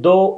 2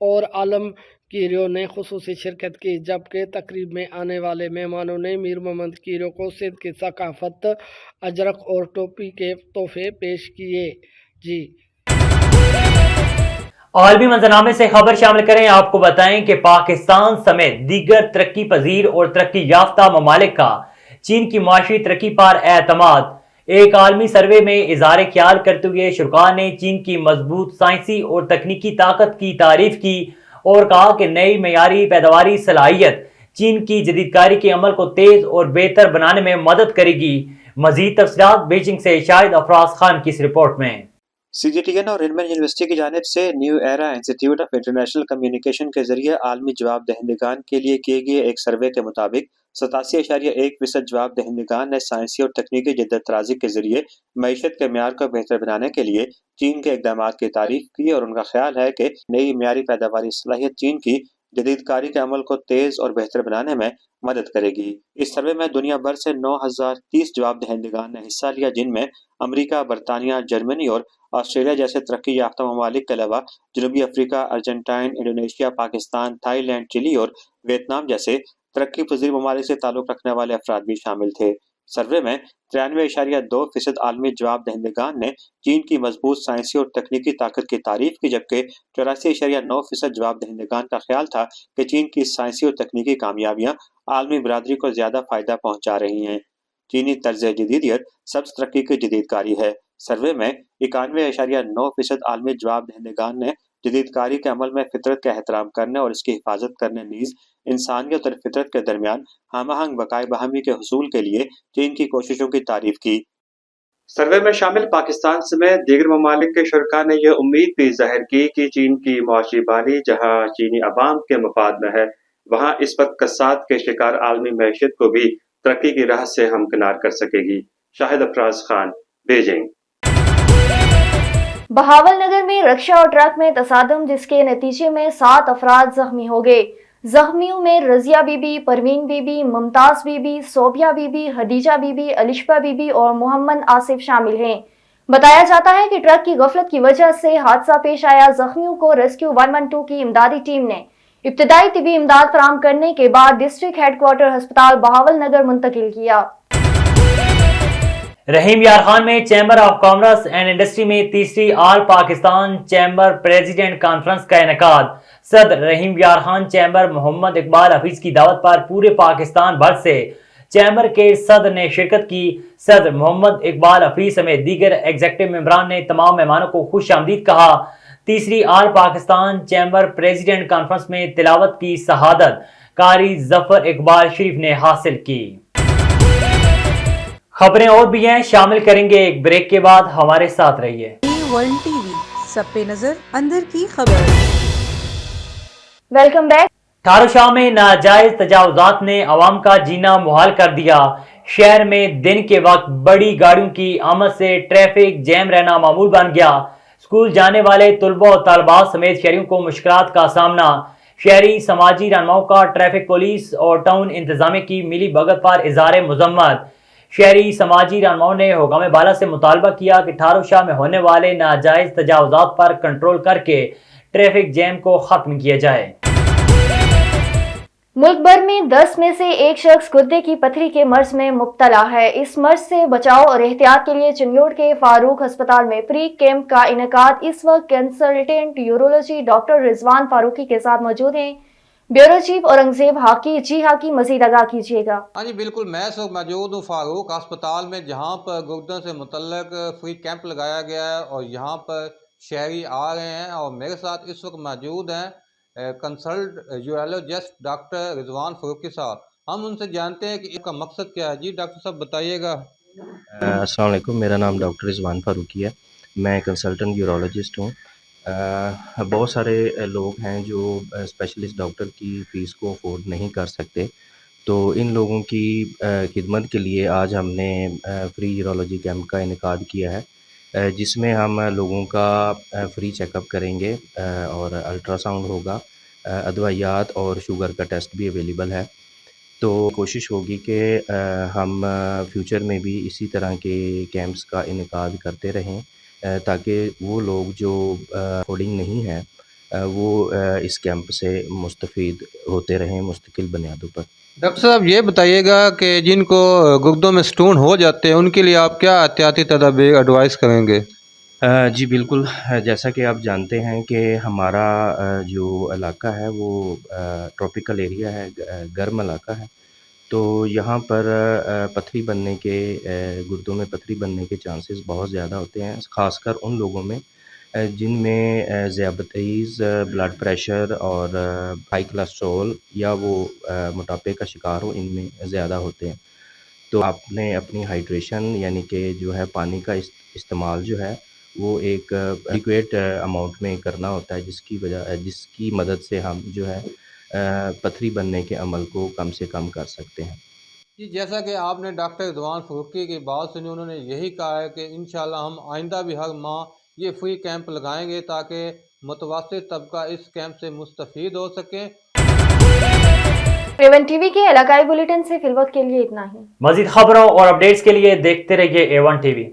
اور عالمگیروں نے خصوصی شرکت کی، جبکہ تقریب میں آنے والے مہمانوں نے میر محمد کیرو کو سندھ کی ثقافت، اجرک اور ٹوپی کے تحفے پیش کیے۔ جی عالمی منظرنامے سے خبر شامل کریں۔ آپ کو بتائیں کہ پاکستان سمیت دیگر ترقی پذیر اور ترقی یافتہ ممالک کا چین کی معاشی ترقی پر اعتماد۔ ایک عالمی سروے میں اظہار خیال کرتے ہوئے شرکاء نے چین کی مضبوط سائنسی اور تکنیکی طاقت کی تعریف کی اور کہا کہ نئی معیاری پیداواری صلاحیت چین کی جدید کاری کے عمل کو تیز اور بہتر بنانے میں مدد کرے گی۔ مزید تفصیلات بیجنگ سے شاہد افراز خان کی اس رپورٹ میں۔ CGTN اور رنمن یونیورسٹی کی جانب سے new era institute of international communication کے ذریعے عالمی جواب دہندگان کے لیے کیے گئے ایک سروے کے مطابق 87.1% جواب دہندگان نے سائنسی اور تکنیکی جدت طرازی کے ذریعے معیشت کے معیار کو بہتر بنانے کے لیے چین کے اقدامات کی تعریف کی، اور ان کا خیال ہے کہ نئی معیاری پیداواری صلاحیت چین کی جدید کاری کے عمل کو تیز اور بہتر بنانے میں مدد کرے گی۔ اس سروے میں دنیا بھر سے 9030 جواب دہندگان نے حصہ لیا، جن میں امریکہ، برطانیہ، جرمنی اور آسٹریلیا جیسے ترقی یافتہ ممالک کے علاوہ جنوبی Africa, Argentina, Indonesia, Pakistan, Thailand, Chile اور ویتنام جیسے ترقی پذیر ممالک سے تعلق رکھنے والے افراد بھی شامل تھے۔ سروے میں 93.2% عالمی جواب دہندگان نے چین کی مضبوط سائنسی اور تکنیکی طاقت کی تعریف کی، جبکہ 84.9% جواب دہندگان کا خیال تھا کہ چین کی سائنسی اور تکنیکی کامیابیاں عالمی برادری کو زیادہ فائدہ پہنچا رہی ہیں۔ چینی طرز جدیدیت سبز ترقی کی جدید کاری ہے۔ سروے میں 91.9% عالمی جواب دہندگان نے جدید کاری کے عمل میں فطرت کا احترام کرنے اور اس کی حفاظت کرنے، نیز انسانیت اور فطرت کے درمیان ہم آہنگ بقائے باہمی کے حصول کے لیے چین کی کوششوں کی تعریف کی۔ سروے میں شامل پاکستان سمیت دیگر ممالک کے شرکاء نے یہ امید بھی ظاہر کی کہ چین کی معاشی بحالی جہاں چینی عوام کے مفاد میں ہے، وہاں اس وقت کساد کے شکار عالمی معیشت کو بھی ترقی کی راہ سے ہمکنار کر سکے گی۔ شاہد افراز خان، بیجنگ۔ بہاول نگر میں رکشہ اور ٹرک میں تصادم، جس کے نتیجے میں 7 افراد زخمی ہو گئے۔ زخمیوں میں Razia Bibi, Parveen Bibi, Mumtaz Bibi, Sobia Bibi, Khadija Bibi, Alshaba Bibi اور محمد آصف شامل ہیں۔ بتایا جاتا ہے کہ ٹرک کی غفلت کی وجہ سے حادثہ پیش آیا۔ زخمیوں کو ریسکیو 112 کی امدادی ٹیم نے ابتدائی طبی امداد فراہم کرنے کے بعد ڈسٹرکٹ ہیڈ کوارٹر ہسپتال بہاول نگر منتقل کیا۔ رحیم یار خان میں chamber of commerce and industry میں تیسری آل پاکستان چیمبر پریزیڈنٹ کانفرنس کا انعقاد۔ صدر رحیم یار خان چیمبر محمد اقبال حفیظ کی دعوت پر پورے پاکستان بھر سے چیمبر کے صدر نے شرکت کی۔ صدر محمد اقبال حفیظ سمیت دیگر ایگزیکٹو ممبران نے تمام مہمانوں کو خوش آمدید کہا۔ تیسری آل پاکستان چیمبر پریزیڈنٹ کانفرنس میں تلاوت کی شہادت قاری ظفر اقبال شریف نے حاصل کی۔ خبریں اور بھی ہیں، شامل کریں گے ایک بریک کے بعد، ہمارے ساتھ رہیے۔ ورلڈ ٹی وی، سب پہ نظر، اندر کی خبر۔ Welcome back. ٹھارو شاہ میں ناجائز تجاوزات نے عوام کا جینا محال کر دیا۔ شہر میں دن کے وقت بڑی گاڑیوں کی آمد سے ٹریفک جیم رہنا معمول بن گیا۔ اسکول جانے والے طلباء و طالبات سمیت شہریوں کو مشکلات کا سامنا۔ شہری سماجی رہنماؤں کا ٹریفک پولیس اور ٹاؤن انتظامیہ کی ملی بھگت پر اظہار مذمت۔ شہری سماجی رہنماؤں نے حکام بالا سے مطالبہ کیا کہ ٹھارو شاہ میں ہونے والے ناجائز تجاوزات پر کنٹرول کر کے ٹریفک جیم کو ختم کیا جائے۔ ملک بھر میں 10 میں سے ایک شخص گردے کی پتھری کے مرض میں مبتلا ہے۔ اس مرض سے بچاؤ اور احتیاط کے لیے چنگیوڑ کے فاروق ہسپتال میں فری کیمپ کا انعقاد۔ اس وقت consultant urology doctor Rizwan Farooqui کے ساتھ موجود ہیں۔ Bureau chief Aurangzeb Haki. جی حاکی، مزید آگاہ کیجیے گا۔ ہاں جی بالکل، میں اس وقت موجود ہوں فاروق ہسپتال میں، جہاں پر گردوں سے متعلق فری کیمپ لگایا گیا ہے اور یہاں پر شہری آ رہے ہیں، اور میرے ساتھ اس وقت موجود ہیں consult urologist doctor Rizwan Farooqui صاحب۔ ہم ان سے جانتے ہیں کہ اس کا مقصد کیا ہے۔ جی ڈاکٹر صاحب بتائیے گا۔ السلام علیکم، میرا نام ڈاکٹر رضوان فاروقی ہے، میں کنسلٹنٹ یورولوجسٹ ہوں۔ بہت سارے لوگ ہیں جو اسپیشلسٹ ڈاکٹر کی فیس کو افورڈ نہیں کر سکتے، تو ان لوگوں کی خدمت کے لیے آج ہم نے فری یورولوجی کیمپ کا انعقاد کیا ہے، جس میں ہم لوگوں کا فری چیک اپ کریں گے اور الٹرا ساؤنڈ ہوگا، ادویات اور شوگر کا ٹیسٹ بھی اویلیبل ہے۔ تو کوشش ہوگی کہ ہم فیوچر میں بھی اسی طرح کے کیمپس کا انعقاد کرتے رہیں، تاکہ وہ لوگ جو افورڈنگ نہیں ہیں وہ اس کیمپ سے مستفید ہوتے رہیں مستقل بنیادوں پر۔ ڈاکٹر صاحب یہ بتائیے گا کہ جن کو گردوں میں سٹون ہو جاتے ہیں ان کے لیے آپ کیا احتیاطی تدابیر ایڈوائز کریں گے؟ جی بالکل، جیسا کہ آپ جانتے ہیں کہ ہمارا جو علاقہ ہے وہ ٹراپیکل ایریا ہے، گرم علاقہ ہے، تو یہاں پر پتھری بننے کے گردوں میں پتھری بننے کے چانسز بہت زیادہ ہوتے ہیں، خاص کر ان لوگوں میں جن میں ذیابیطیز، بلڈ پریشر اور ہائی کولیسٹرول یا وہ موٹاپے کا شکار ہو، ان میں زیادہ ہوتے ہیں۔ تو آپ نے اپنی ہائیڈریشن یعنی کہ جو ہے پانی کا استعمال جو ہے وہ ایک ایڈیکویٹ اماؤنٹ میں کرنا ہوتا ہے، جس کی مدد سے ہم جو ہے پتھری بننے کے عمل کو کم سے کم کر سکتے ہیں۔ جی جیسا کہ آپ نے ڈاکٹر رضوان فاروقی کی بات سنی، انہوں نے یہی کہا ہے کہ انشاءاللہ ہم آئندہ بھی ہر ماہ یہ فری کیمپ لگائیں گے تاکہ متوسط طبقہ اس کیمپ سے مستفید ہو سکیں۔ A1 ٹی وی کے علاقائی بلیٹن سے فی الوقت کے لیے اتنا ہی۔ مزید خبروں اور اپڈیٹس کے لیے دیکھتے رہیے A1 ٹی وی۔